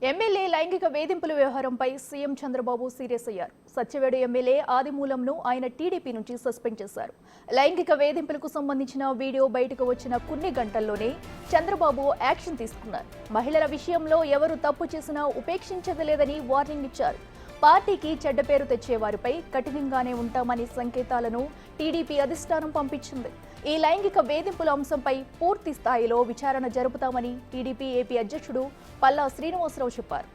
MLA లైంగిక వేధింపుల వ్యవహారంపై సీఎం చంద్రబాబు సీరియస్ అయ్యారు. సత్యవేడు ఎమ్మెల్యే ఆదిమూలంను ఆయన టీడీపీ నుంచి సస్పెండ్ చేశారు. లైంగిక వేధింపులకు సంబంధించిన వీడియో బయటకు వచ్చిన కొన్ని గంటల్లోనే చంద్రబాబు యాక్షన్ తీసుకున్నారు. మహిళల విషయంలో ఎవరు తప్పు చేసినా ఉపేక్షించదలేదని వార్నింగ్ ఇచ్చారు. పార్టీకి చెడ్డ పేరు తెచ్చే వారిపై కఠినంగానే ఉంటామని సంకేతాలను టీడీపీ అధిష్టానం పంపించింది. ఈ లైంగిక వేధింపుల అంశంపై పూర్తి స్థాయిలో విచారణ జరుపుతామని టీడీపీ ఏపీ అధ్యక్షుడు పల్లా శ్రీనివాసరావు చెప్పారు.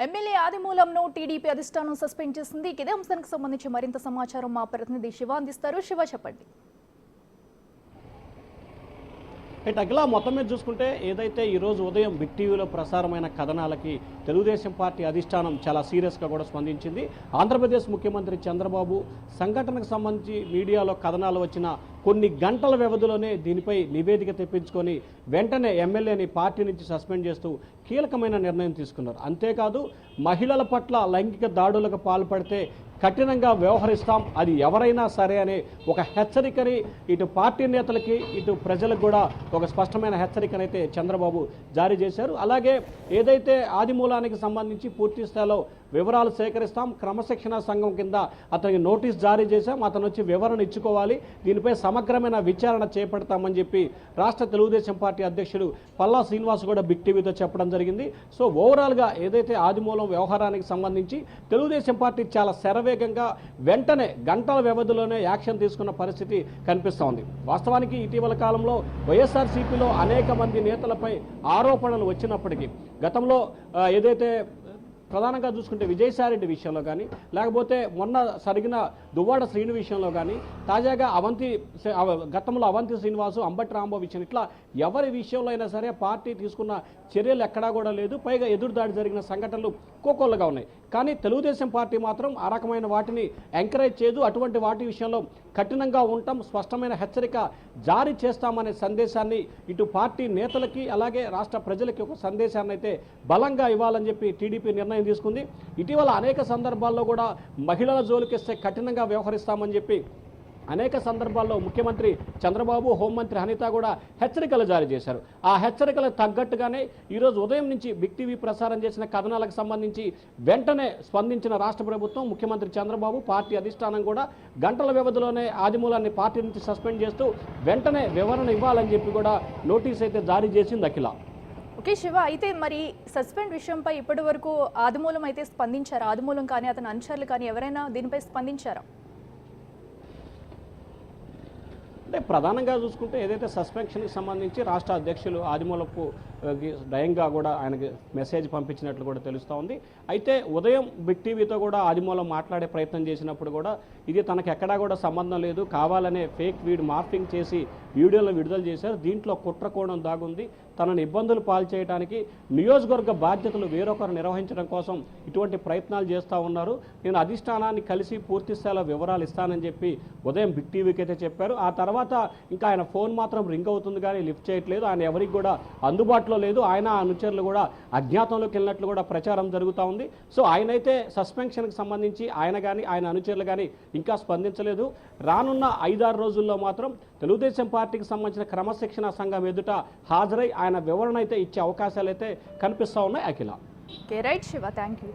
ఎమ్మెల్యే ఆదిమూలంను టీడీపీ అధిష్టానం సస్పెండ్ చేసింది. ఇదే అంశానికి సంబంధించి మరింత సమాచారం మా ప్రతినిధి శివ అందిస్తారు. శివ, చెప్పండి. అఖిల, మొత్తం మీద చూసుకుంటే ఏదైతే ఈరోజు ఉదయం బిగ్ టీవీలో ప్రసారమైన కథనాలకి తెలుగుదేశం పార్టీ అధిష్టానం చాలా సీరియస్గా కూడా స్పందించింది. ఆంధ్రప్రదేశ్ ముఖ్యమంత్రి చంద్రబాబు సంఘటనకు సంబంధించి మీడియాలో కథనాలు వచ్చిన కొన్ని గంటల వ్యవధిలోనే దీనిపై నివేదిక తెప్పించుకొని వెంటనే ఎమ్మెల్యేని పార్టీ నుంచి సస్పెండ్ చేస్తూ కీలకమైన నిర్ణయం తీసుకున్నారు. అంతేకాదు, మహిళల పట్ల లైంగిక దాడులకు పాల్పడితే కఠినంగా వ్యవహరిస్తాం, అది ఎవరైనా సరే అనే ఒక హెచ్చరికని ఇటు పార్టీ నేతలకి ఇటు ప్రజలకు కూడా ఒక స్పష్టమైన హెచ్చరికనైతే చంద్రబాబు జారీ చేశారు. అలాగే ఏదైతే ఆదిమూలానికి సంబంధించి పూర్తి స్థాయిలో వివరాలు సేకరిస్తాం, క్రమశిక్షణ సంఘం కింద అతనికి నోటీస్ జారీ చేశాం, అతను వచ్చి వివరణ ఇచ్చుకోవాలి, దీనిపై సమగ్రమైన విచారణ చేపడతామని చెప్పి రాష్ట్ర తెలుగుదేశం పార్టీ అధ్యక్షుడు పల్లా శ్రీనివాస్ కూడా బిగ్ టీవీతో చెప్పడం జరిగింది. సో ఓవరాల్గా ఏదైతే ఆదిమూలం వ్యవహారానికి సంబంధించి తెలుగుదేశం పార్టీ చాలా శరవేగంగా వెంటనే గంటల వ్యవధిలోనే యాక్షన్ తీసుకున్న పరిస్థితి కనిపిస్తోంది. వాస్తవానికి ఇటీవల కాలంలో వైఎస్ఆర్సీపీలో అనేక మంది నేతలపై ఆరోపణలు వచ్చినప్పటికీ గతంలో ఏదైతే ప్రధానంగా చూసుకుంటే విజయసాయిరెడ్డి విషయంలో కానీ, లేకపోతే మొన్న జరిగిన దువ్వాడ శ్రీను విషయంలో కానీ, తాజాగా గతంలో అవంతి శ్రీనివాసు, అంబటి రాంబాబు విషయం, ఇట్లా ఎవరి విషయంలో అయినా సరే పార్టీ తీసుకున్న చర్యలు ఎక్కడా కూడా లేదు. పైగా ఎదురుదాడి జరిగిన సంఘటనలు కోకొల్లగా ఉన్నాయి. కానీ తెలుగుదేశం పార్టీ మాత్రం ఆ రకమైన వాటిని ఎంకరేజ్ చేయదు. అటువంటి వాటి విషయంలో కఠినంగా ఉంటాం, స్పష్టమైన హెచ్చరిక జారీ చేస్తామనే సందేశాన్ని ఇటు పార్టీ నేతలకి అలాగే రాష్ట్ర ప్రజలకి ఒక సందేశాన్ని అయితే బలంగా ఇవ్వాలని చెప్పి టీడీపీ నిర్ణయం తీసుకుంది. ఇటీవల అనేక సందర్భాల్లో కూడా మహిళల జోలికిస్తే కఠినంగా వ్యవహరిస్తామని చెప్పి అనేక సందర్భాల్లో ముఖ్యమంత్రి చంద్రబాబు, హోంమంత్రి అనిత కూడా హెచ్చరికలు జారీ చేశారు. ఆ హెచ్చరికలకు తగ్గట్టుగానే ఈరోజు ఉదయం నుంచి బిగ్ టీవీ ప్రసారం చేసిన కథనాలకు సంబంధించి వెంటనే స్పందించిన రాష్ట్ర ప్రభుత్వం, ముఖ్యమంత్రి చంద్రబాబు, పార్టీ అధిష్టానం కూడా గంటల వ్యవధిలోనే ఆదిమూలాన్ని పార్టీ నుంచి సస్పెండ్ చేస్తూ వెంటనే వివరణ ఇవ్వాలని చెప్పి కూడా నోటీస్ అయితే జారీ చేసింది. అఖిల, ఓకే శివ, అయితే మరి సస్పెండ్ విషయంపై ఇప్పటి వరకు ఆదిమూలం అయితే స్పందించారా? ఆదిమూలం కానీ అతని అనుచరులు కానీ ఎవరైనా దీనిపై స్పందించారా? అంటే ప్రధానంగా చూసుకుంటే ఏదైతే సస్పెన్షన్కి సంబంధించి రాష్ట్ర అధ్యక్షులు ఆదిమూలపు దయంగా కూడా ఆయనకి మెసేజ్ పంపించినట్లు కూడా తెలుస్తూ ఉంది. అయితే ఉదయం బిగ్ టీవీతో కూడా ఆదిమూలం మాట్లాడే ప్రయత్నం చేసినప్పుడు కూడా ఇది తనకు ఎక్కడా కూడా సంబంధం లేదు, కావాలనే ఫేక్ మార్ఫింగ్ చేసి వీడియోలో విడుదల చేశారు, దీంట్లో కుట్రకోణం దాగుంది, తనను ఇబ్బందులు పాల్చేయడానికి నియోజకవర్గ బాధ్యతలు వేరొకరు నిర్వహించడం కోసం ఇటువంటి ప్రయత్నాలు చేస్తూ ఉన్నారు, నేను అధిష్టానాన్ని కలిసి పూర్తి స్థాయిలో వివరాలు ఇస్తానని చెప్పి ఉదయం బిగ్ టీవీకి అయితే చెప్పారు. ఆ తర్వాత ఇంకా ఆయన ఫోన్ మాత్రం రింగ్ అవుతుంది కానీ లిఫ్ట్ చేయట్లేదు, ఆయన ఎవరికి కూడా అందుబాటులో లేదు, ఆయన అనుచరులు కూడా అజ్ఞాతంలోకి వెళ్ళినట్లు కూడా ప్రచారం జరుగుతూ ఉంది. సో ఆయనైతే సస్పెన్షన్కి సంబంధించి ఆయన కానీ ఆయన అనుచరులు కానీ ఇంకా స్పందించలేదు. రానున్న 5-6 రోజుల్లో మాత్రం తెలుగుదేశం పార్టీకి సంబంధించిన క్రమశిక్షణ సంఘం ఎదుట హాజరై ఆయన వివరణ అయితే ఇచ్చే అవకాశాలు అయితే కనిపిస్తూ ఉన్నాయి. అఖిల, రైట్ శివ, థ్యాంక్ యూ.